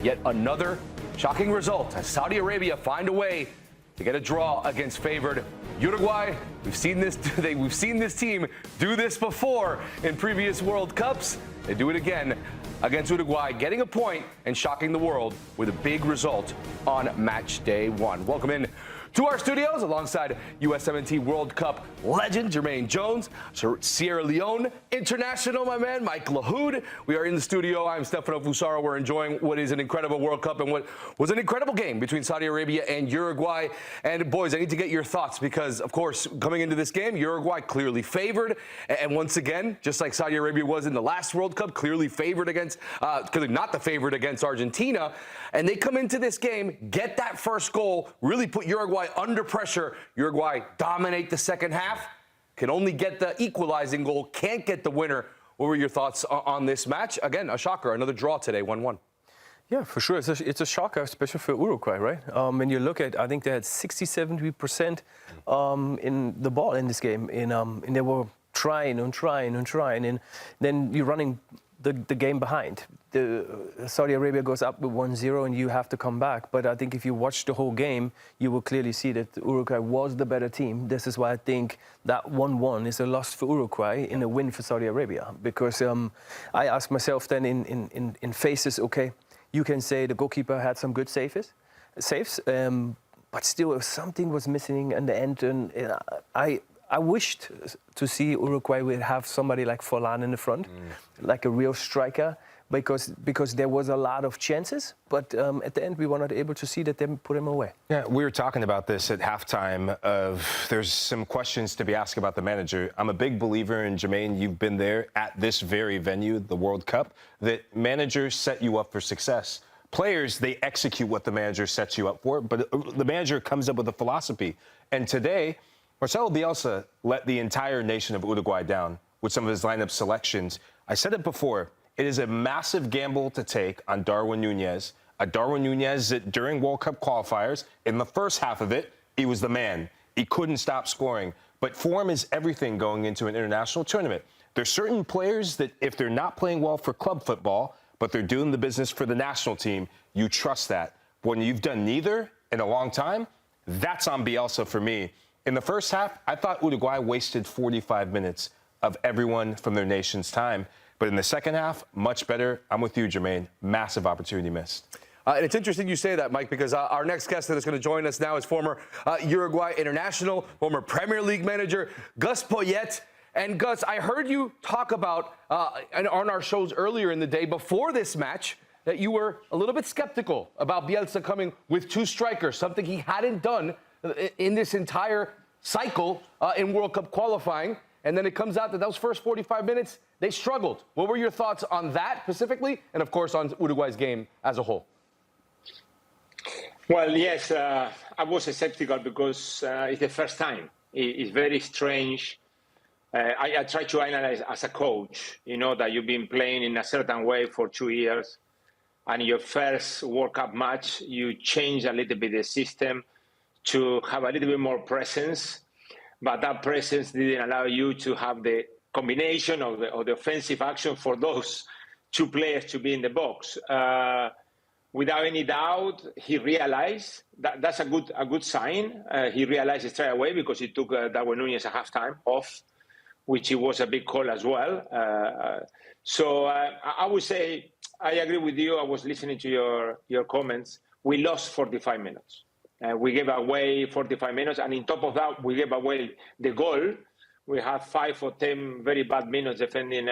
Yet another shocking result as Saudi Arabia find a way to get a draw against favored Uruguay. We've seen this team do this before in previous World Cups. They do it again against Uruguay, getting a point and shocking the world with a big result on match day one. Welcome in to our studios alongside USMNT World Cup legend Jermaine Jones, Sierra Leone international, my man, Mike Lahoud. We are in the studio. I'm Stefano Fusaro. We're enjoying what is an incredible World Cup and what was an incredible game between Saudi Arabia and Uruguay. And boys, I need to get your thoughts because, of course, coming into this game, Uruguay clearly favored. And once again, just like Saudi Arabia was in the last World Cup, clearly favored against, not the favorite against Argentina. And they come into this game, get that first goal, really put Uruguay under pressure. Uruguay dominate the second half, can only get the equalizing goal, can't get the winner. What were your thoughts on this match? Again, a shocker, another draw today, 1-1. Yeah, for sure. It's a shocker, especially for Uruguay, right? When you look at, I think they had 60-70% in the ball in this game. And they were trying. And then you're running the game behind. Saudi Arabia goes up with 1-0 and you have to come back. But I think if you watch the whole game, you will clearly see that Uruguay was the better team. This is why I think that 1-1 is a loss for Uruguay and a win for Saudi Arabia. Because I asked myself then in phases, okay, you can say the goalkeeper had some good saves, but still something was missing in the end. And I wished to see Uruguay would have somebody like Forlan in the front, like a real striker, because there was a lot of chances. But at the end, we were not able to see that they put him away. Yeah, we were talking about this at halftime of there's some questions to be asked about the manager. I'm a big believer in, Jermaine, you've been there at this very venue, the World Cup, that managers set you up for success. Players, they execute what the manager sets you up for, but the manager comes up with a philosophy. And today, Marcelo Bielsa let the entire nation of Uruguay down with some of his lineup selections. I said it before, it is a massive gamble to take on Darwin Núñez. A Darwin Núñez that during World Cup qualifiers, in the first half of it, he was the man. He couldn't stop scoring. But form is everything going into an international tournament. There's certain players that if they're not playing well for club football, but they're doing the business for the national team, you trust that. When you've done neither in a long time, that's on Bielsa for me. In the first half, I thought Uruguay wasted 45 minutes of everyone from their nation's time. But in the second half, much better. I'm with you, Jermaine. Massive opportunity missed. And it's interesting you say that, Mike, because our next guest that is going to join us now is former Uruguay international, former Premier League manager, Gus Poyet. And Gus, I heard you talk about on our shows earlier in the day before this match that you were a little bit skeptical about Bielsa coming with two strikers, something he hadn't done in this entire cycle in World Cup qualifying. And then it comes out that those first 45 minutes, they struggled. What were your thoughts on that specifically? And, of course, on Uruguay's game as a whole? Well, yes, I was skeptical because it's the first time. It's very strange. I try to analyze as a coach, you know, that you've been playing in a certain way for 2 years. And your first World Cup match, you change a little bit the system to have a little bit more presence, but that presence didn't allow you to have the combination of the offensive action for those two players to be in the box. Without any doubt, he realized that's a good sign. He realized it straight away because he took Darwin Núñez at halftime off, which it was a big call as well. So I would say I agree with you. I was listening to your comments. We lost 45 minutes. We gave away 45 minutes, and on top of that, we gave away the goal. We had 5 or 10 very bad minutes defending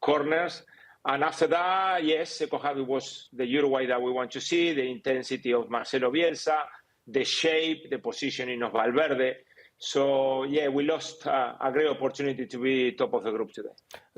corners. And after that, yes, second half it was the Uruguay that we want to see, the intensity of Marcelo Bielsa, the shape, the positioning of Valverde. So, yeah, we lost a great opportunity to be top of the group today.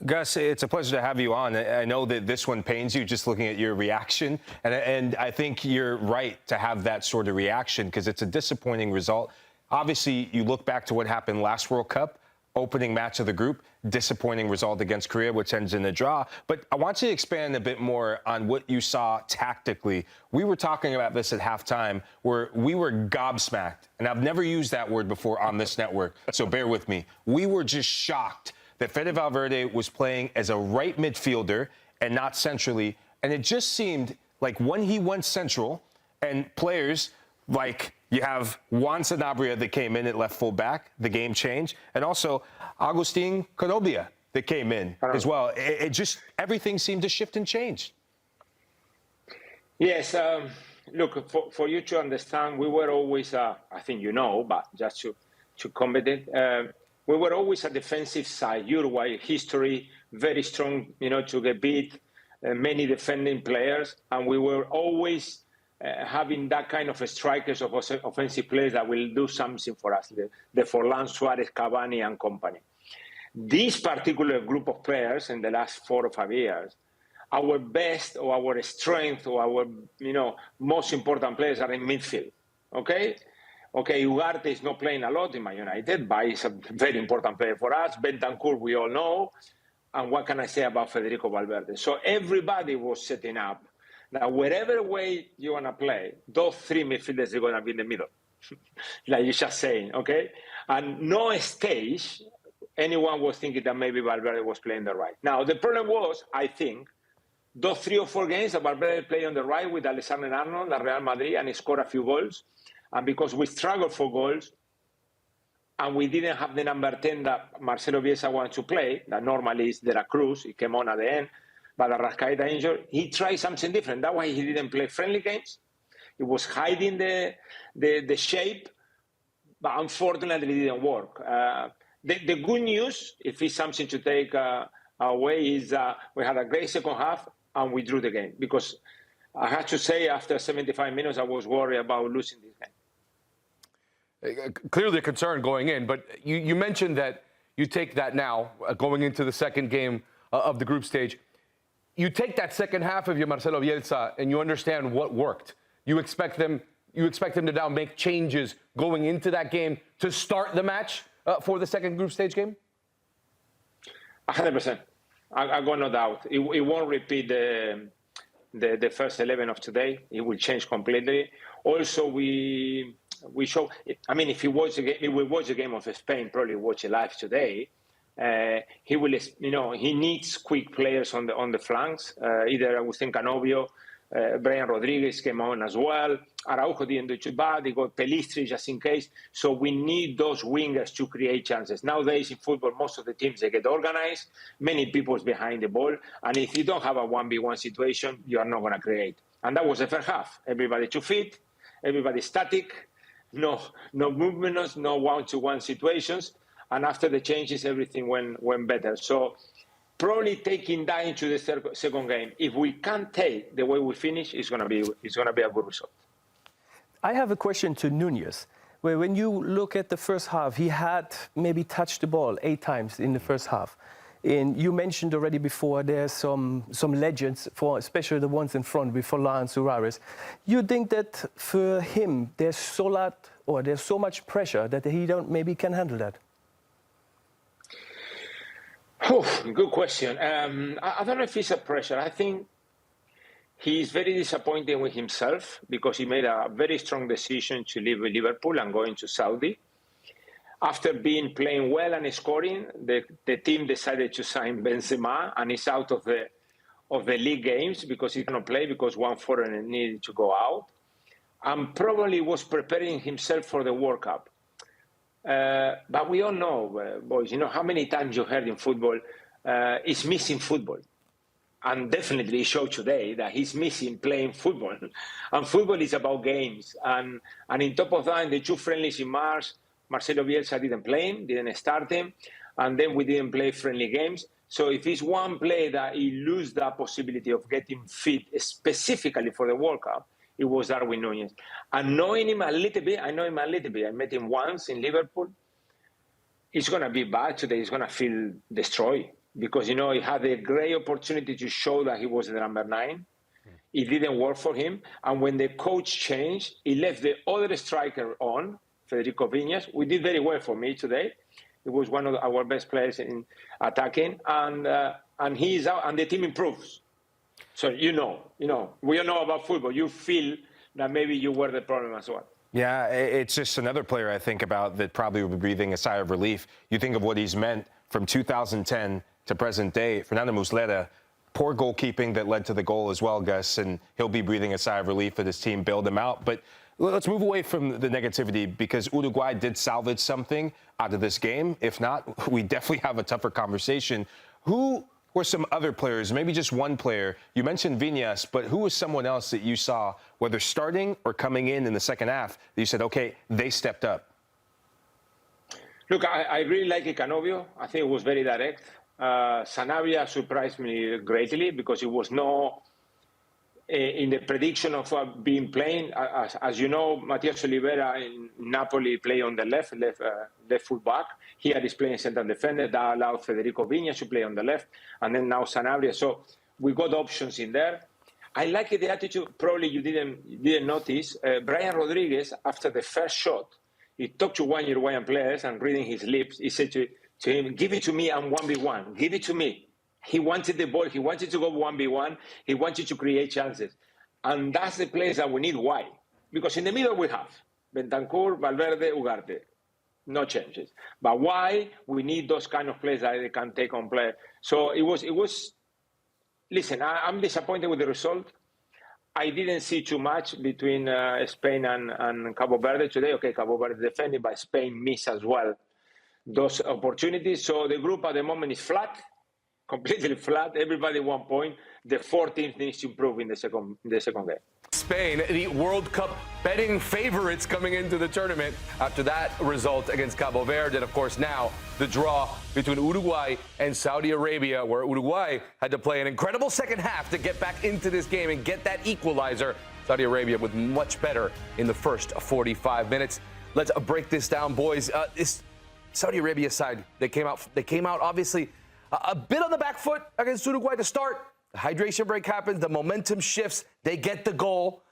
Gus, it's a pleasure to have you on. I know that this one pains you just looking at your reaction. And I think you're right to have that sort of reaction because it's a disappointing result. Obviously, you look back to what happened last World Cup. Opening match of the group, disappointing result against Korea, which ends in a draw. But I want you to expand a bit more on what you saw tactically. We were talking about this at halftime, where we were gobsmacked. And I've never used that word before on this network, so bear with me. We were just shocked that Fede Valverde was playing as a right midfielder and not centrally. And it just seemed Like when he went central, and players like you have Juan Sanabria that came in at left full back, the game changed, and also Agustin Conobia that came in as well. It just, everything seemed to shift and change. Yes, look, for you to understand, we were always, I think you know, but just to comment it, we were always a defensive side. Uruguay history, very strong, to get beat, many defending players, and we were always having that kind of strikers of offensive players that will do something for us, the Forlan, Suarez, Cavani, and company. This particular group of players in the last 4 or 5 years, our best or our strength or our most important players are in midfield. Okay, Ugarte is not playing a lot in Man United, but he's a very important player for us. Bentancur, we all know. And what can I say about Federico Valverde? So everybody was setting up that wherever way you want to play, those 3 midfielders are going to be in the middle, like you're just saying, okay? And no stage, anyone was thinking that maybe Valverde was playing the right. Now, the problem was, I think, those 3 or 4 games that Valverde played on the right with Alexander Arnold at Real Madrid, and he scored a few goals. And because we struggled for goals, and we didn't have the number 10 that Marcelo Bielsa wanted to play, that normally is De La Cruz, he came on at the end, but Arrascaeta injured, he tried something different. That's why he didn't play friendly games. He was hiding the shape, but unfortunately it didn't work. The good news, if it's something to take away, is we had a great second half and we drew the game. Because I have to say, after 75 minutes, I was worried about losing this game. Clearly a concern going in, but you mentioned that you take that now, going into the second game of the group stage. You take that second half of your Marcelo Bielsa and you understand what worked. You expect them to now make changes going into that game to start the match for the second group stage game? 100%. I got no doubt. It won't repeat the first 11 of today. It will change completely. Also, we show. I mean, if you watch the game, if we watch the game of Spain, probably watch it live today. He will, he needs quick players on the flanks. Either Agustin Canobio, Brian Rodriguez came on as well. Araujo didn't do too bad. He got Pelistri just in case. So we need those wingers to create chances. Nowadays in football, most of the teams, they get organized. Many people's behind the ball. And if you don't have a 1v1 situation, you are not going to create. And that was the first half. Everybody 2 feet, everybody static, no movements, no one-to-one situations. And after the changes, everything went better. So probably taking that into the second game, if we can't take the way we finish, it's gonna be a good result. I have a question to Nunez, where when you look at the first half, he had maybe touched the ball 8 times in the first half. And you mentioned already before there's some legends, for especially the ones in front with Forlan and Suarez. You think that for him there's so much pressure that he maybe can handle that? Oh, good question. I don't know if it's a pressure. I think he's very disappointed with himself because he made a very strong decision to leave Liverpool and go into Saudi. After playing well and scoring, the team decided to sign Benzema, and he's out of the league games because he cannot play because one foreigner needed to go out, and probably was preparing himself for the World Cup. But we all know, boys, how many times you heard in football, he's missing football. And definitely he showed today that he's missing playing football. And football is about games. And in top of that, in the 2 friendlies in March, Marcelo Bielsa didn't play him, didn't start him. And then we didn't play friendly games. So if it's one play that he loses that possibility of getting fit specifically for the World Cup, it was Darwin Nunez. And knowing him a little bit, I met him once in Liverpool. It's going to be bad today. He's going to feel destroyed because, he had a great opportunity to show that he was the number 9. It didn't work for him. And when the coach changed, he left the other striker on, Federico Viñas. We did very well for me today. He was one of our best players in attacking. And he's out, and the team improves. So, we all know about football. You feel that maybe you were the problem as well. Yeah, it's just another player I think about that probably will be breathing a sigh of relief. You think of what he's meant from 2010 to present day. Fernando Muslera poor goalkeeping that led to the goal as well, Gus, and he'll be breathing a sigh of relief that his team bailed him out. But let's move away from the negativity, because Uruguay did salvage something out of this game. If not, we definitely have a tougher conversation. Who were some other players, maybe just one player? You mentioned Viñas, but who was someone else that you saw, whether starting or coming in the second half, that you said, okay, they stepped up? Look, I really like Canovio. I think it was very direct. Sanabria surprised me greatly because it was no in the prediction of being playing. As you know, Matias Oliveira in Napoli play on the left full back. Here he's playing central defender. That allowed Federico Viñas to play on the left, and then now Sanabria. So we got options in there. I like the attitude. Probably you didn't notice. Brian Rodriguez, after the first shot, he talked to one Uruguayan players and reading his lips, he said to him, "Give it to me, I'm 1v1. Give it to me." He wanted the ball. He wanted to go 1v1. He wanted to create chances. And that's the place that we need. Why? Because in the middle we have Bentancur, Valverde, Ugarte. No changes. But why? We need those kind of players that they can take on play. So it was. Listen, I'm disappointed with the result. I didn't see too much between Spain and Cabo Verde today. Okay, Cabo Verde defended, but Spain missed as well those opportunities. So the group at the moment is flat, completely flat. Everybody 1 point. The 4 teams needs to improve in the second game. Spain, the World Cup betting favorites coming into the tournament after that result against Cabo Verde. And, of course, now the draw between Uruguay and Saudi Arabia, where Uruguay had to play an incredible second half to get back into this game and get that equalizer. Saudi Arabia was much better in the first 45 minutes. Let's break this down, boys. This Saudi Arabia side, they came out obviously a bit on the back foot against Uruguay to start. The hydration break happens, the momentum shifts, they get the goal.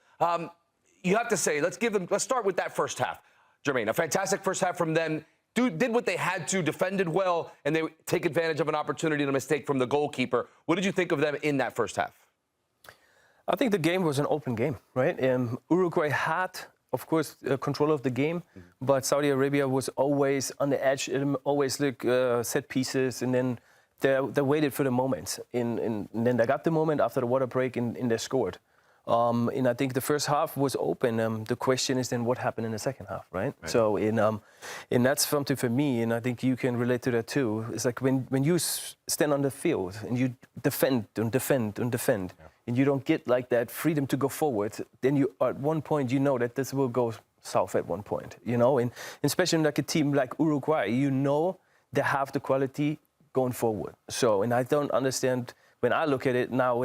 You have to say, let's start with that first half. Jermaine, a fantastic first half from them. Did what they had to, defended well, and they take advantage of an opportunity and a mistake from the goalkeeper. What did you think of them in that first half? I think the game was an open game, right? Uruguay had, of course, control of the game, but Saudi Arabia was always on the edge, always set pieces, and then they waited for the moment. And then they got the moment after the water break, and they scored. And I think the first half was open. The question is then what happened in the second half, right? So, and that's something for me, and I think you can relate to that too. It's like when you stand on the field and you defend and defend and defend, and you don't get like that freedom to go forward, then you at one point you know that this will go south at one point, you know. And especially like a team like Uruguay, you know they have the quality going forward. So, and I don't understand. When I look at it now,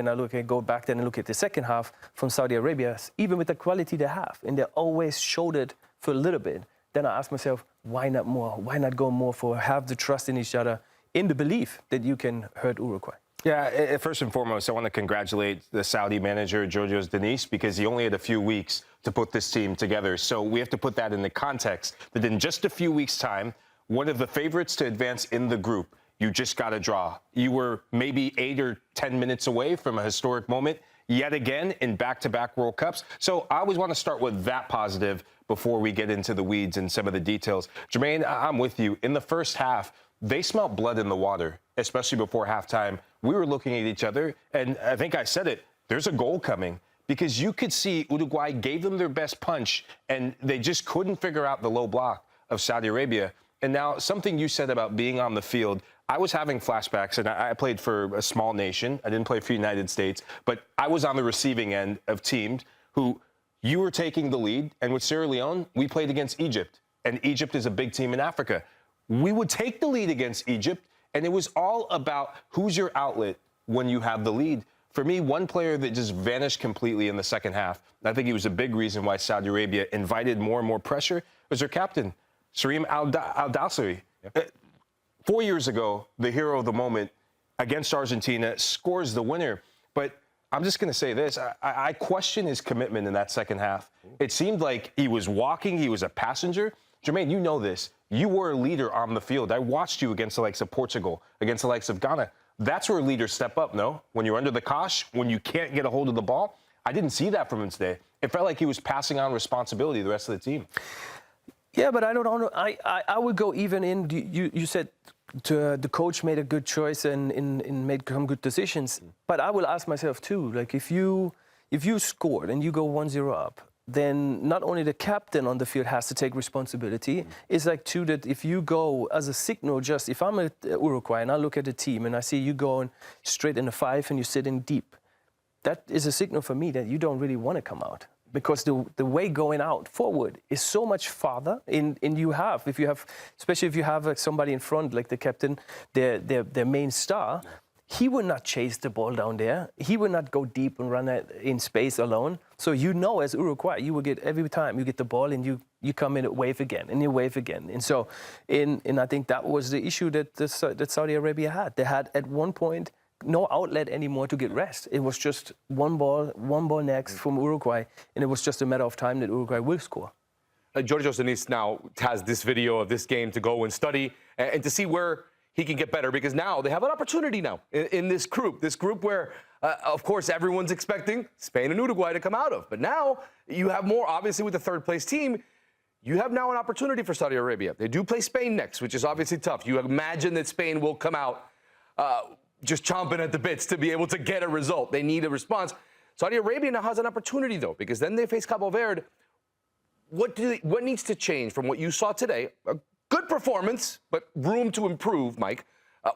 go back then and look at the second half from Saudi Arabia, even with the quality they have, and they always showed it for a little bit, then I ask myself, why not more? Why not go more for have the trust in each other, in the belief that you can hurt Uruguay? Yeah, first and foremost, I want to congratulate the Saudi manager, Georgios Diniz, because he only had a few weeks to put this team together. So we have to put that in the context that in just a few weeks' time, one of the favorites to advance in the group, you just got to draw. You were maybe 8 or 10 minutes away from a historic moment yet again in back-to-back World Cups. So I always want to start with that positive before we get into the weeds and some of the details. Jermaine, I'm with you. In the first half, they smelled blood in the water, especially before halftime. We were looking at each other, and I think I said it, there's a goal coming. Because you could see Uruguay gave them their best punch, and they just couldn't figure out the low block of Saudi Arabia. And now, something you said about being on the field, I was having flashbacks, and I played for a small nation. I didn't play for the United States, but I was on the receiving end of teams who you were taking the lead. And with Sierra Leone, we played against Egypt, and Egypt is a big team in Africa. We would take the lead against Egypt, and it was all about who's your outlet when you have the lead. For me, one player that just vanished completely in the second half, and I think he was a big reason why Saudi Arabia invited more and more pressure, was their captain, Sarim Al-Dawsari. 4 years ago, the hero of the moment against Argentina scores the winner. But I'm just going to say this. I question his commitment in that second half. It seemed like he was walking. He was a passenger. Jermaine, you know this. You were a leader on the field. I watched you against the likes of Portugal, against the likes of Ghana. That's where leaders step up, no? When you're under the cosh, when you can't get a hold of the ball. I didn't see that from him today. It felt like he was passing on responsibility to the rest of the team. Yeah, but I don't know. I would go even in. You said the coach made a good choice and made some good decisions. But I will ask myself too, like if you scored and you go 1-0 up, then not only the captain on the field has to take responsibility. It's like too that if you go as a signal, just if I'm at Uruguay and I look at the team and I see you going straight in the 5 and you're sitting deep, that is a signal for me that you don't really want to come out. Because the way going out forward is so much farther. And especially if you have like somebody in front, like the captain, their main star, he will not chase the ball down there. He will not go deep and run it in space alone. So as Uruguay, you will get every time you get the ball and you come in and wave again and you wave again. And so, and I think that was the issue that Saudi Arabia had. They had at one point no outlet anymore to get rest. It was just one ball next from Uruguay, and it was just a matter of time that Uruguay will score. Giorgio Sinis now has this video of this game to go and study and to see where he can get better, because now they have an opportunity now in this group where, of course, everyone's expecting Spain and Uruguay to come out of. But now you have more, obviously, with the third-place team. You have now an opportunity for Saudi Arabia. They do play Spain next, which is obviously tough. You imagine that Spain will come out just chomping at the bits to be able to get a result. They need a response. Saudi Arabia now has an opportunity, though, because then they face Cabo Verde. What needs to change from what you saw today? A good performance, but room to improve, Mike.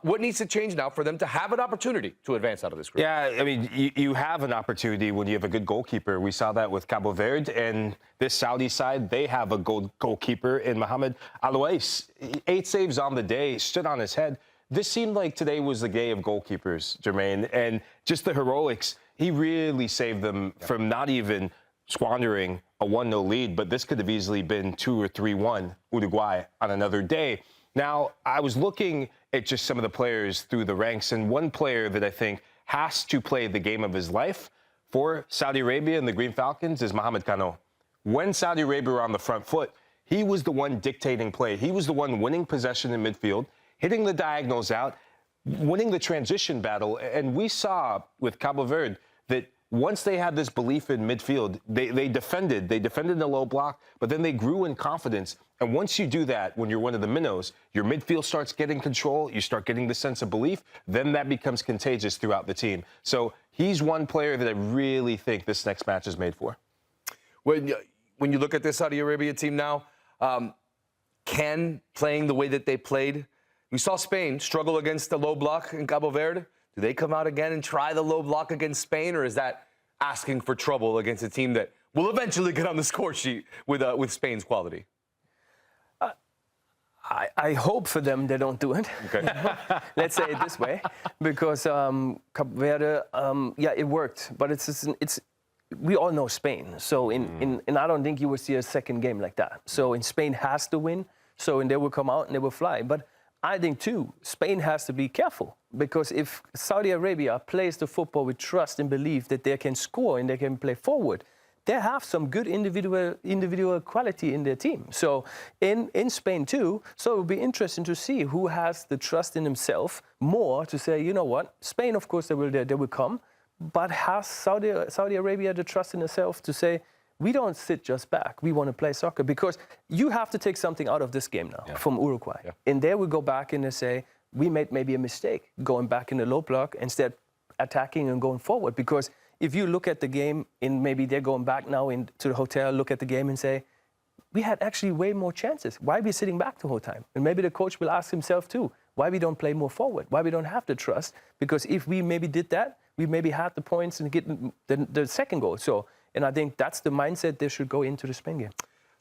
What needs to change now for them to have an opportunity to advance out of this group? Yeah, I mean, you have an opportunity when you have a good goalkeeper. We saw that with Cabo Verde, and this Saudi side, they have a goalkeeper in Mohamed Alouais. 8 saves on the day, stood on his head. This seemed like today was the day of goalkeepers, Jermaine, and just the heroics. He really saved them from not even squandering a 1-0 lead, but this could have easily been 2 or 3-1 Uruguay on another day. Now, I was looking at just some of the players through the ranks, and one player that I think has to play the game of his life for Saudi Arabia and the Green Falcons is Mohamed Kano. When Saudi Arabia were on the front foot, he was the one dictating play. He was the one winning possession in midfield, hitting the diagonals out, winning the transition battle. And we saw with Cabo Verde that once they had this belief in midfield, they defended the low block, but then they grew in confidence. And once you do that, when you're one of the minnows, your midfield starts getting control, you start getting the sense of belief, then that becomes contagious throughout the team. So he's one player that I really think this next match is made for. When you look at this Saudi Arabia team now, playing the way that they played, we saw Spain struggle against the low block in Cabo Verde. Do they come out again and try the low block against Spain, or is that asking for trouble against a team that will eventually get on the score sheet with Spain's quality? I hope for them they don't do it. Okay. Let's say it this way, because Cabo Verde, it worked, but it's we all know Spain. So and I don't think you will see a second game like that. So in Spain has to win. So and they will come out and they will fly. But I think too, Spain has to be careful, because if Saudi Arabia plays the football with trust and belief that they can score and they can play forward, they have some good individual quality in their team. So in Spain too, so it will be interesting to see who has the trust in himself more to say, you know what, Spain, of course, they will come, but has Saudi Arabia the trust in itself to say, we don't sit just back. We want to play soccer, because you have to take something out of this game now from Uruguay. Yeah. And they will go back and they say, we made maybe a mistake going back in the low block instead attacking and going forward. Because if you look at the game, and maybe they're going back now into the hotel, look at the game and say, we had actually way more chances. Why are we sitting back the whole time? And maybe the coach will ask himself too, why we don't play more forward? Why we don't have the trust? Because if we maybe did that, we maybe had the points and get the second goal. So, and I think that's the mindset they should go into the Spain game.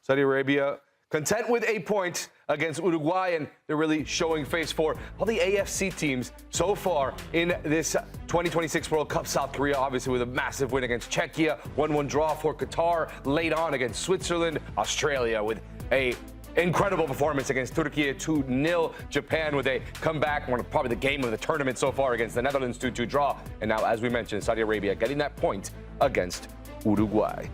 Saudi Arabia content with a point against Uruguay, and they're really showing face for all the AFC teams so far in this 2026 World Cup. South Korea, obviously, with a massive win against Czechia, 1-1 draw for Qatar, late on against Switzerland. Australia with a incredible performance against Turkey, 2-0. Japan with a comeback, one of probably the game of the tournament so far against the Netherlands, 2-2 draw. And now, as we mentioned, Saudi Arabia getting that point against Uruguay.